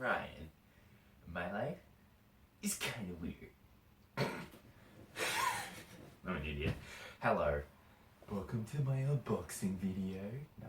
Ryan. My life is kind of weird. I'm an idiot. Hello. Welcome to my unboxing video. No.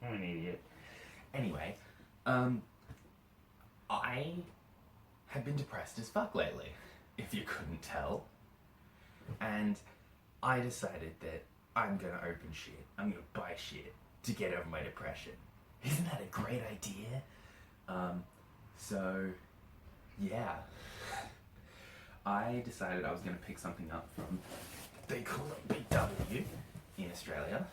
I'm an idiot. Anyway, I have been depressed as fuck lately, if you couldn't tell. And I decided that I'm gonna open shit. I'm gonna buy shit to get over my depression. Isn't that a great idea? So, yeah. I decided I was gonna pick something up from, they call it Big W in Australia.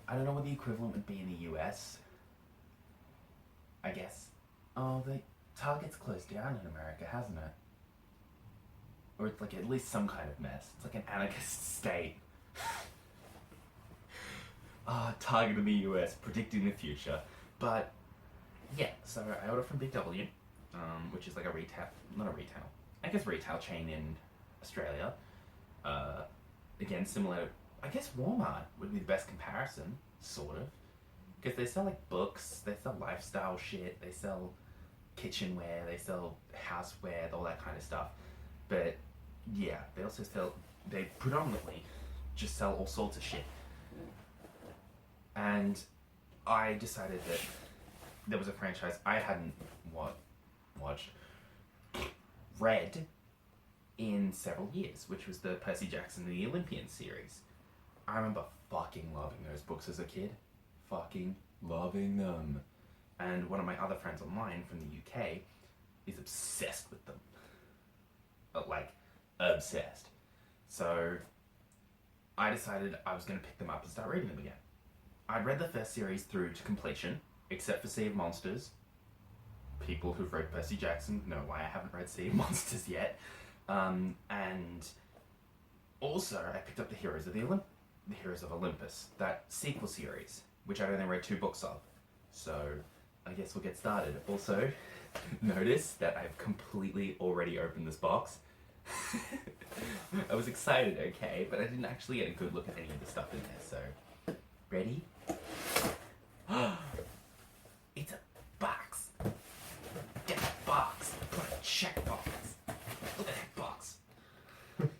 I don't know what the equivalent would be in the US. I guess. Oh, Target's closed down in America, hasn't it? Or it's like at least some kind of mess. It's like an anarchist state. Target in the US, predicting the future. But, yeah, so I ordered from Big W, which is like a retail chain in Australia. Again, similar, I guess Walmart would be the best comparison, sort of. Because they sell like books, they sell lifestyle shit, they sell kitchenware, they sell houseware, all that kind of stuff. But yeah, they predominantly just sell all sorts of shit. And I decided that there was a franchise I hadn't read in several years, which was the Percy Jackson and the Olympian series. I remember fucking loving those books as a kid. Fucking loving them. And one of my other friends online from the UK is obsessed with them. Like, obsessed. So, I decided I was going to pick them up and start reading them again. I'd read the first series through to completion, except for Sea of Monsters. People who've read Percy Jackson know why I haven't read Sea of Monsters yet. And also, I picked up the Heroes of Olympus, that sequel series, which I've only read 2 books of. So, I guess we'll get started. Also, notice that I've completely already opened this box. I was excited, okay, but I didn't actually get a good look at any of the stuff in there, so... Ready? It's a box! Get a box! Put a check box! Look at that box! Look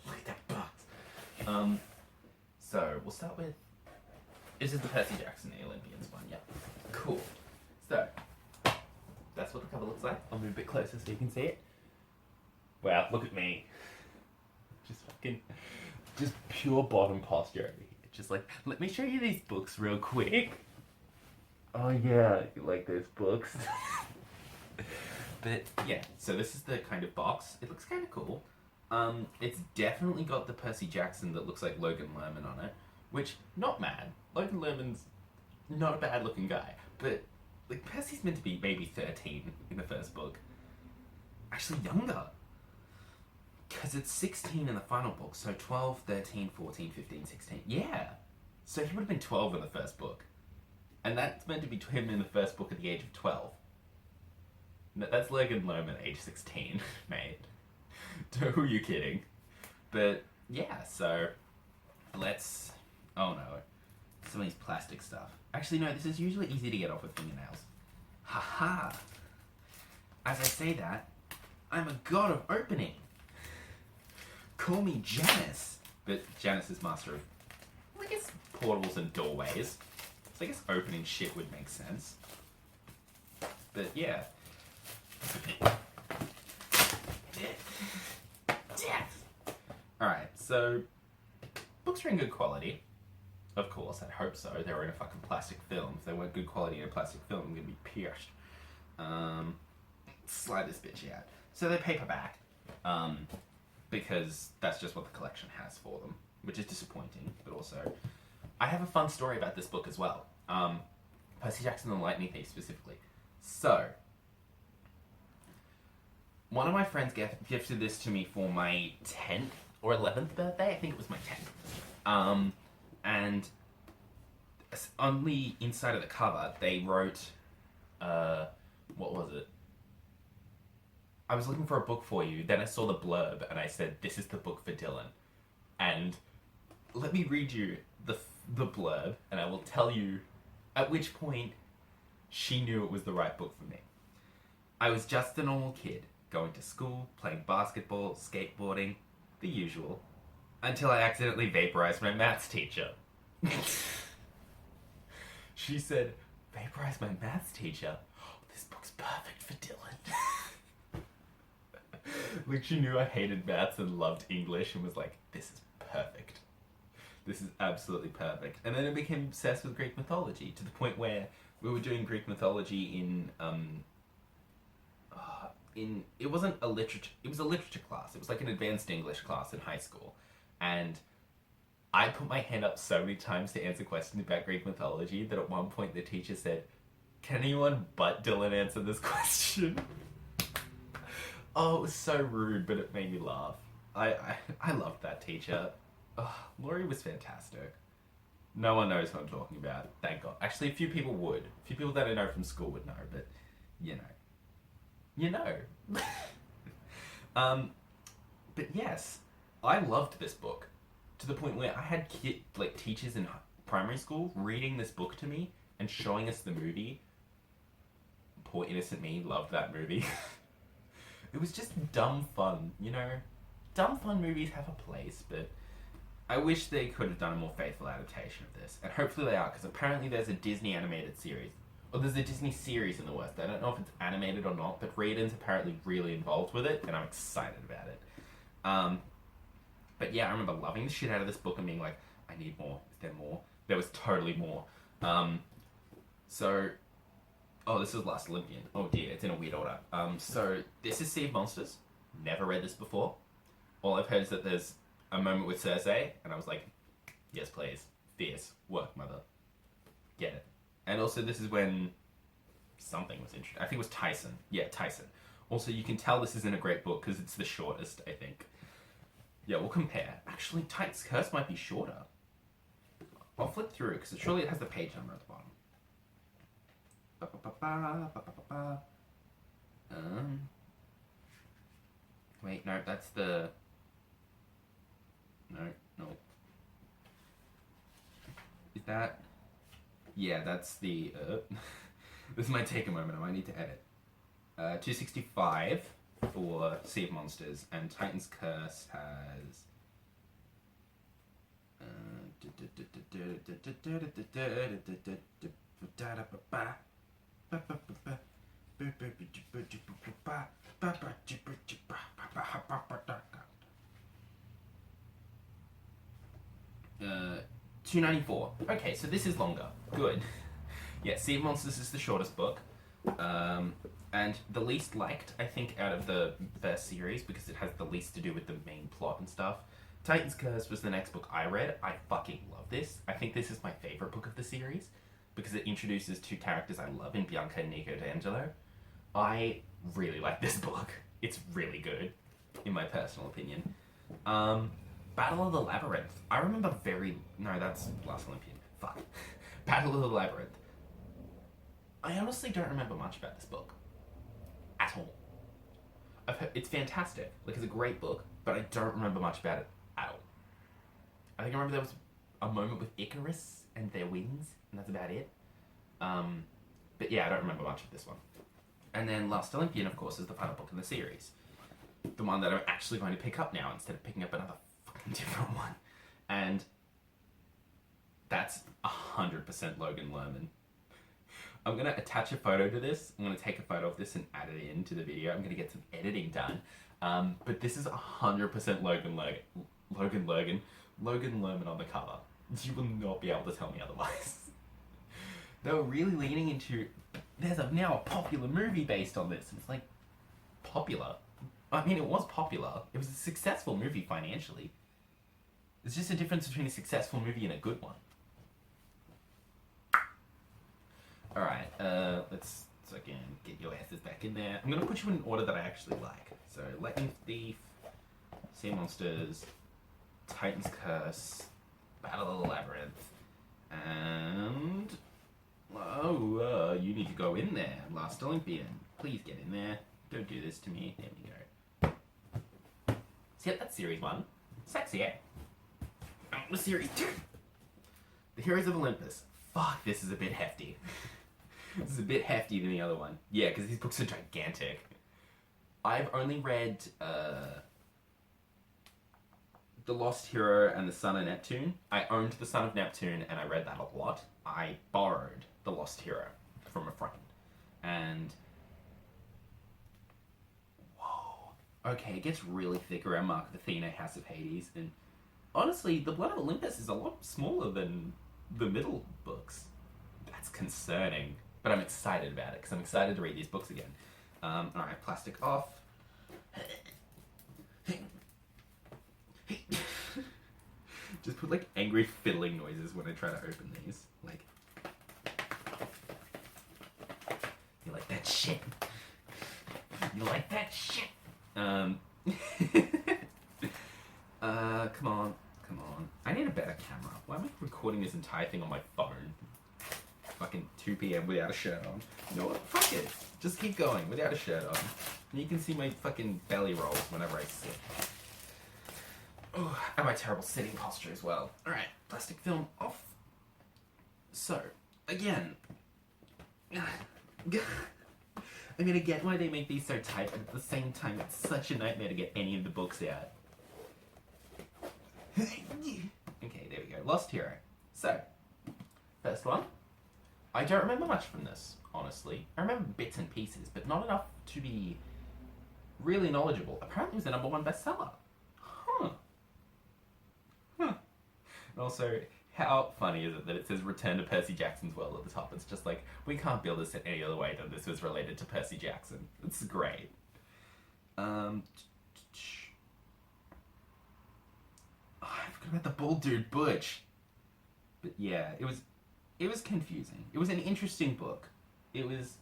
at that box! So, we'll start with... This is the Percy Jackson, the Olympians one, yeah. Cool. So, that's what the cover looks like. I'll move a bit closer so you can see it. Wow, look at me. Just pure bottom posture over here. Just like, let me show you these books real quick. Oh yeah, you like those books? But yeah, so this is the kind of box. It looks kind of cool. It's definitely got the Percy Jackson that looks like Logan Lerman on it, which, not mad. Logan Lerman's not a bad looking guy, but like Percy's meant to be maybe 13 in the first book. Actually younger. Because it's 16 in the final book, so 12, 13, 14, 15, 16. Yeah! So he would have been 12 in the first book. And that's meant to be him in the first book at the age of 12. That's Logan Lerman, age 16, mate. Who are you kidding? But, yeah, so... Let's... Oh no. Some of these plastic stuff. Actually, no, this is usually easy to get off with fingernails. Haha! As I say that, I'm a god of opening! Call me Janice. But Janice is master of, I guess, portals and doorways. So I guess opening shit would make sense. But yeah. Alright, so books are in good quality. Of course, I'd hope so. They were in a fucking plastic film. If they weren't good quality in a plastic film, I'm gonna be pierced. Slide this bitch out. So they're paperback. Because that's just what the collection has for them, which is disappointing, but also... I have a fun story about this book as well. Percy Jackson and the Lightning Thief specifically. So, one of my friends gifted this to me for my 10th or 11th birthday. I think it was my 10th. And on the inside of the cover, they wrote, what was it? I was looking for a book for you, then I saw the blurb, and I said, this is the book for Dylan. And let me read you the blurb, and I will tell you At which point, she knew it was the right book for me. I was just a normal kid, going to school, playing basketball, skateboarding, the usual, until I accidentally vaporized my maths teacher. She said, "Vaporize my maths teacher? Oh, this book's perfect for Dylan." Like, she knew I hated maths and loved English and was like, this is perfect. This is absolutely perfect. And then I became obsessed with Greek mythology to the point where we were doing Greek mythology it wasn't a literature, it was a literature class. It was like an advanced English class in high school. And I put my hand up so many times to answer questions about Greek mythology that at one point the teacher said, "Can anyone but Dylan answer this question?" Oh, it was so rude, but it made me laugh. I loved that teacher. Oh, Laurie was fantastic. No one knows what I'm talking about, thank God. Actually, a few people would. A few people that I know from school would know, but you know. You know. But yes, I loved this book to the point where I had teachers in primary school reading this book to me and showing us the movie. Poor innocent me loved that movie. It was just dumb fun, you know? Dumb fun movies have a place, but I wish they could have done a more faithful adaptation of this. And hopefully they are, because apparently there's a Disney animated series. Or there's a Disney series in the West. I don't know if it's animated or not, but Reardon's apparently really involved with it, and I'm excited about it. But yeah, I remember loving the shit out of this book and being like, I need more. Is there more? There was totally more. Oh, this is Last Olympian. Oh dear, it's in a weird order. So this is Sea of Monsters. Never read this before. All I've heard is that there's a moment with Cersei, and I was like, yes please. Fierce. Work, mother. Get it. And also this is when something was introduced. I think it was Tyson. Yeah, Tyson. Also, you can tell this isn't a great book because it's the shortest, I think. Yeah, we'll compare. Actually, Titan's Curse might be shorter. I'll flip through it because surely it has the page number at the bottom. Wait, no, that's the... No. Is that... Yeah, that's the... This might take a moment, I might need to edit. 265 for Sea of Monsters, and Titan's Curse has... Uh, 294. Okay, so this is longer. Good. Yeah, Sea of Monsters is the shortest book. And the least liked, I think, out of the first series because it has the least to do with the main plot and stuff. Titan's Curse was the next book I read. I fucking love this. I think this is my favorite book of the series because it introduces two characters I love in Bianca and Nico D'Angelo. I really like this book. It's really good, in my personal opinion. Battle of the Labyrinth. I remember No, that's Last Olympian. Fuck. Battle of the Labyrinth. I honestly don't remember much about this book. At all. It's fantastic. Like, it's a great book, but I don't remember much about it at all. I think I remember there was a moment with Icarus and their wings, and that's about it. But yeah, I don't remember much of this one. And then Last Olympian, of course, is the final book in the series. The one that I'm actually going to pick up now instead of picking up another fucking different one. And that's 100% Logan Lerman. I'm going to attach a photo to this. I'm going to take a photo of this and add it into the video. I'm going to get some editing done. But this is 100% Logan Lerman on the cover. You will not be able to tell me otherwise. They were really leaning into... There's now a popular movie based on this. It's like, popular. I mean, it was popular. It was a successful movie financially. There's just a difference between a successful movie and a good one. Alright, let's again get your asses back in there. I'm going to put you in an order that I actually like. So, Lightning Thief, Sea Monsters, Titan's Curse, Battle of the Labyrinth, and... Oh, you need to go in there. Last Olympian. Please get in there. Don't do this to me. There we go. See, that's Series 1. Sexy, eh? The Series 2. The Heroes of Olympus. Fuck, this is a bit hefty. This is a bit hefty than the other one. Yeah, because these books are gigantic. I've only read The Lost Hero and The Son of Neptune. I owned The Son of Neptune and I read that a lot. I borrowed The Lost Hero from a friend. And... whoa. Okay, it gets really thick around Mark of Athena, House of Hades, and honestly, The Blood of Olympus is a lot smaller than the middle books. That's concerning. But I'm excited about it, because I'm excited to read these books again. Alright, plastic off. Just put, like, angry fiddling noises when I try to open these. Like... you like that shit? You like that shit? Come on. Come on. I need a better camera. Why am I recording this entire thing on my phone? Fucking 2 p.m. without a shirt on. You know what? Fuck it. Just keep going without a shirt on. And you can see my fucking belly rolls whenever I sit. Oh, and my terrible sitting posture as well. Alright, plastic film off. So, again. I mean, I get why they make these so tight, but at the same time, it's such a nightmare to get any of the books out. Okay, there we go. Lost Hero. So, first one. I don't remember much from this, honestly. I remember bits and pieces, but not enough to be really knowledgeable. Apparently it was the #1 bestseller. Huh. And also, how funny is it that it says Return to Percy Jackson's World at the top? It's just like, we can't build this in any other way than this was related to Percy Jackson. It's great. Oh, I forgot about the bald dude, Butch. But yeah, it was confusing. It was an interesting book. It was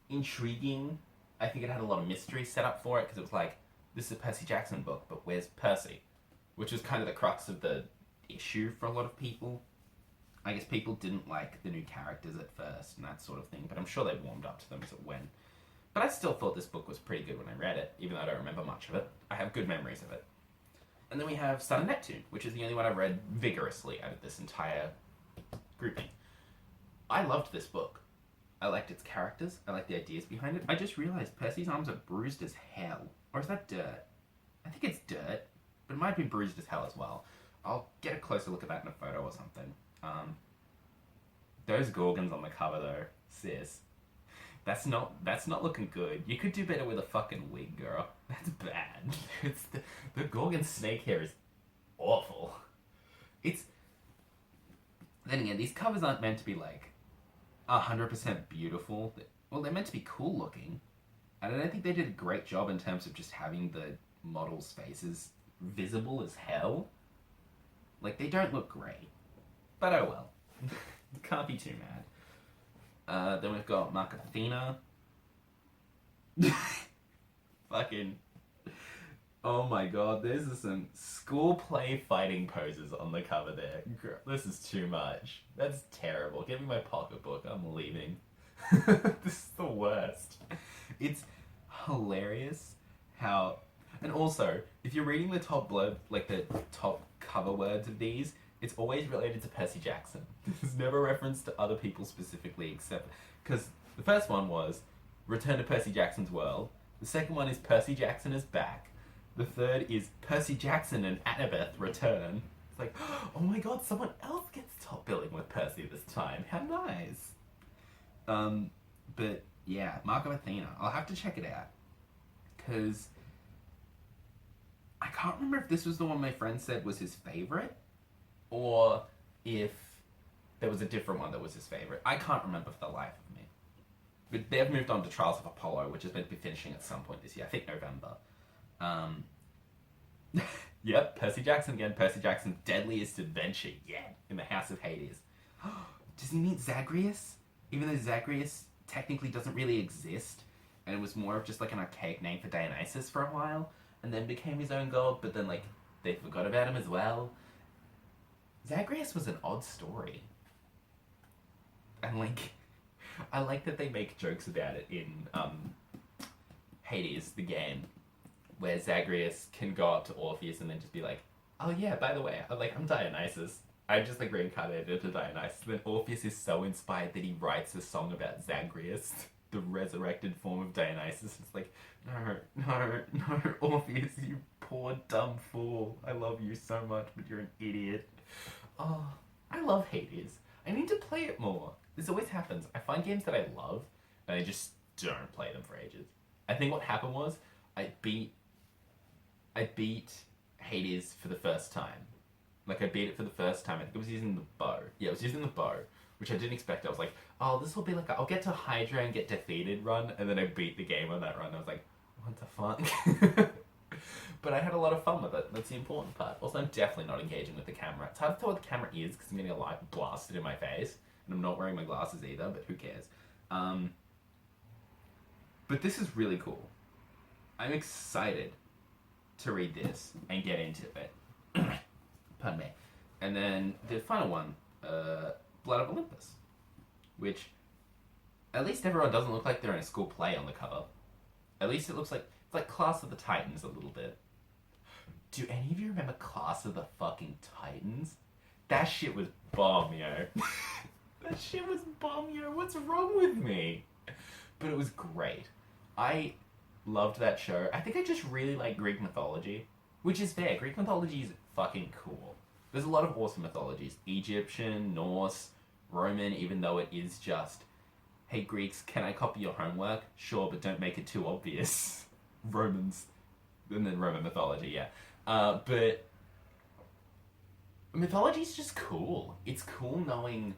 intriguing. I think it had a lot of mystery set up for it, because it was like, this is a Percy Jackson book, but where's Percy? Which was kind of the crux of the issue for a lot of people. I guess people didn't like the new characters at first and that sort of thing, but I'm sure they warmed up to them as it went. But I still thought this book was pretty good when I read it, even though I don't remember much of it. I have good memories of it. And then we have Son of Neptune, which is the only one I've read vigorously out of this entire grouping. I loved this book. I liked its characters. I liked the ideas behind it. I just realized Percy's arms are bruised as hell. Or is that dirt? I think it's dirt, but it might be bruised as hell as well. I'll get a closer look at that in a photo or something. Those Gorgons on the cover though, sis. That's not looking good. You could do better with a fucking wig, girl. That's bad. It's the Gorgon snake hair is awful. Then again, these covers aren't meant to be like 100% beautiful. Well, they're meant to be cool looking. And I don't think they did a great job in terms of just having the models' faces visible as hell. Like, they don't look great. But oh well. Can't be too mad. Then we've got Mark of Athena. Fucking... oh my god, there's some school play fighting poses on the cover there. Girl, this is too much. That's terrible. Give me my pocketbook. I'm leaving. This is the worst. It's hilarious how... and also, if you're reading the top blurb, like the top cover words of these, it's always related to Percy Jackson. There's never reference to other people specifically, except... because the first one was Return to Percy Jackson's World. The second one is Percy Jackson is back. The third is Percy Jackson and Annabeth return. It's like, oh my god, someone else gets top billing with Percy this time. How nice. But yeah, Mark of Athena. I'll have to check it out. Because I can't remember if this was the one my friend said was his favorite, or if there was a different one that was his favorite. I can't remember for the life of me. But they've moved on to Trials of Apollo, which is meant to be finishing at some point this year. I think November. Yep, Percy Jackson again. Percy Jackson's deadliest adventure yet in the House of Hades. Does he meet Zagreus? Even though Zagreus technically doesn't really exist, and it was more of just like an archaic name for Dionysus for a while, and then became his own god, but then like they forgot about him as well. Zagreus was an odd story. And like, I like that they make jokes about it in Hades, the game, where Zagreus can go up to Orpheus and then just be like, oh yeah, by the way, I'm Dionysus. I just like reincarnated to Dionysus. Then Orpheus is so inspired that he writes a song about Zagreus, the resurrected form of Dionysus. It's like, no, no, no, Orpheus, you poor dumb fool. I love you so much, but you're an idiot. Oh, I love Hades. I need to play it more. This always happens. I find games that I love, and I just don't play them for ages. I think what happened was I beat Hades for the first time. Like, I beat it for the first time. I think it was using the bow. Yeah, it was using the bow, which I didn't expect. I was like, oh, this will be like, I'll get to Hydra and get defeated run, and then I beat the game on that run. I was like, what the fuck? But I had a lot of fun with it. That's the important part. Also, I'm definitely not engaging with the camera. It's hard to tell what the camera is because I'm getting a light blasted in my face, and I'm not wearing my glasses either, but who cares? But this is really cool. I'm excited to read this and get into it. Pardon me. And then the final one, Blood of Olympus, which at least everyone doesn't look like they're in a school play on the cover. At least it looks like it's like Class of the Titans a little bit. Do any of you remember Class of the fucking Titans? That shit was bomb, yo. That shit was bomb, yo. What's wrong with me? But it was great. I loved that show. I think I just really like Greek mythology, which is fair. Greek mythology is fucking cool. There's a lot of awesome mythologies. Egyptian, Norse, Roman, even though it is just, hey Greeks, can I copy your homework? Sure, but don't make it too obvious. Romans, and then Roman mythology, yeah. But mythology is just cool. It's cool knowing,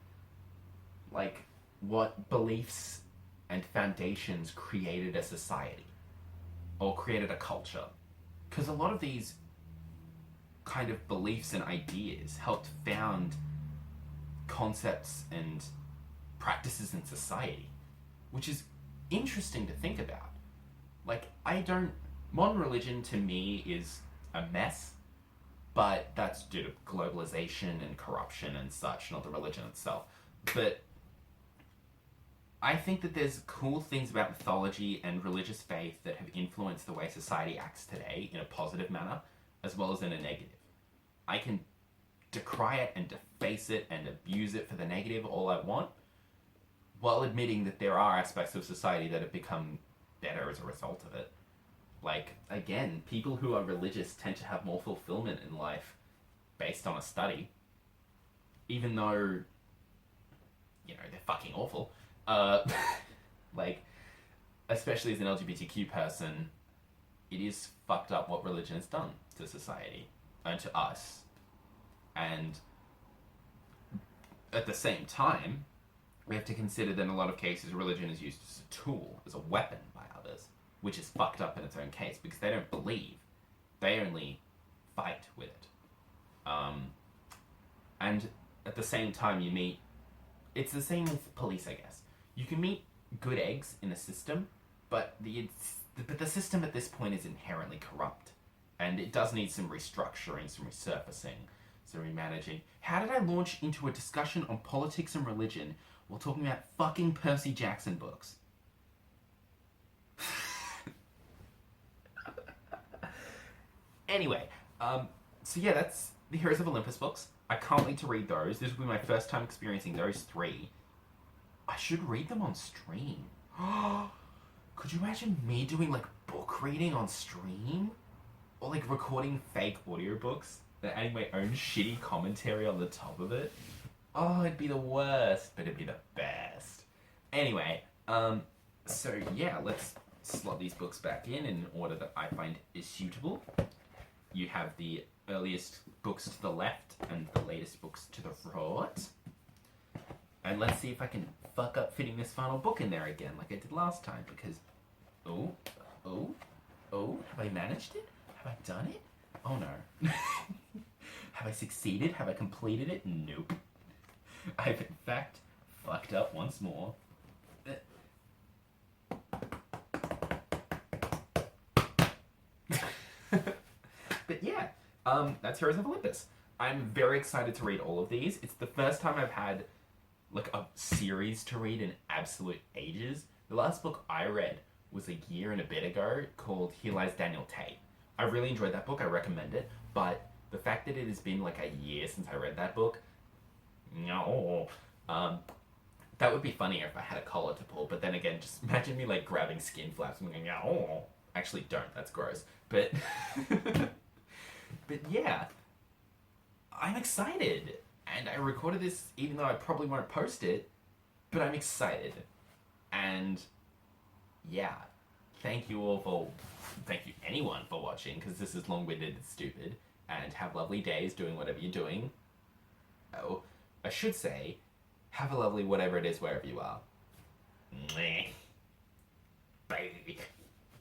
like, what beliefs and foundations created a society or created a culture. Because a lot of these kind of beliefs and ideas helped found concepts and practices in society, which is interesting to think about. Like, modern religion to me is a mess, but that's due to globalization and corruption and such, not the religion itself. But I think that there's cool things about mythology and religious faith that have influenced the way society acts today in a positive manner, as well as in a negative. I can decry it and deface it and abuse it for the negative all I want, while admitting that there are aspects of society that have become better as a result of it. Like, again, people who are religious tend to have more fulfillment in life based on a study, even though, you know, they're fucking awful. Like, especially as an LGBTQ person, it is fucked up what religion has done to society and to us. And at the same time, we have to consider that in a lot of cases religion is used as a tool, as a weapon by others, which is fucked up in its own case because they don't believe. They only fight with it. And at the same time it's the same with police, I guess. You can meet good eggs in a system, but the system at this point is inherently corrupt. And it does need some restructuring, some resurfacing, some remanaging. How did I launch into a discussion on politics and religion while talking about fucking Percy Jackson books? Anyway, so yeah, that's the Heroes of Olympus books. I can't wait to read those. This will be my first time experiencing those three. I should read them on stream. Could you imagine me doing, like, book reading on stream? Or, like, recording fake audiobooks and adding my own shitty commentary on the top of it? Oh, it'd be the worst, but it'd be the best. Anyway, so yeah, let's slot these books back in order that I find is suitable. You have the earliest books to the left and the latest books to the right. And let's see if I can fuck up fitting this final book in there again like I did last time, because... Oh, have I managed it? Have I done it? Oh no. Have I succeeded? Have I completed it? Nope. I've in fact fucked up once more. But yeah, that's Heroes of Olympus. I'm very excited to read all of these. It's the first time I've had like a series to read in absolute ages. The last book I read was a year and a bit ago called Here Lies Daniel Tate. I really enjoyed that book. I recommend it. But the fact that it has been like a year since I read that book No. That would be funnier if I had a collar to pull, but then again, just imagine me like grabbing skin flaps and going, oh. Actually, don't. That's gross. But, but yeah, I'm excited, and I recorded this even though I probably won't post it, but I'm excited, and yeah, thank you all for, thank you anyone for watching because this is long-winded and stupid, and have lovely days doing whatever you're doing. Oh, I should say, have a lovely whatever it is wherever you are. Bye.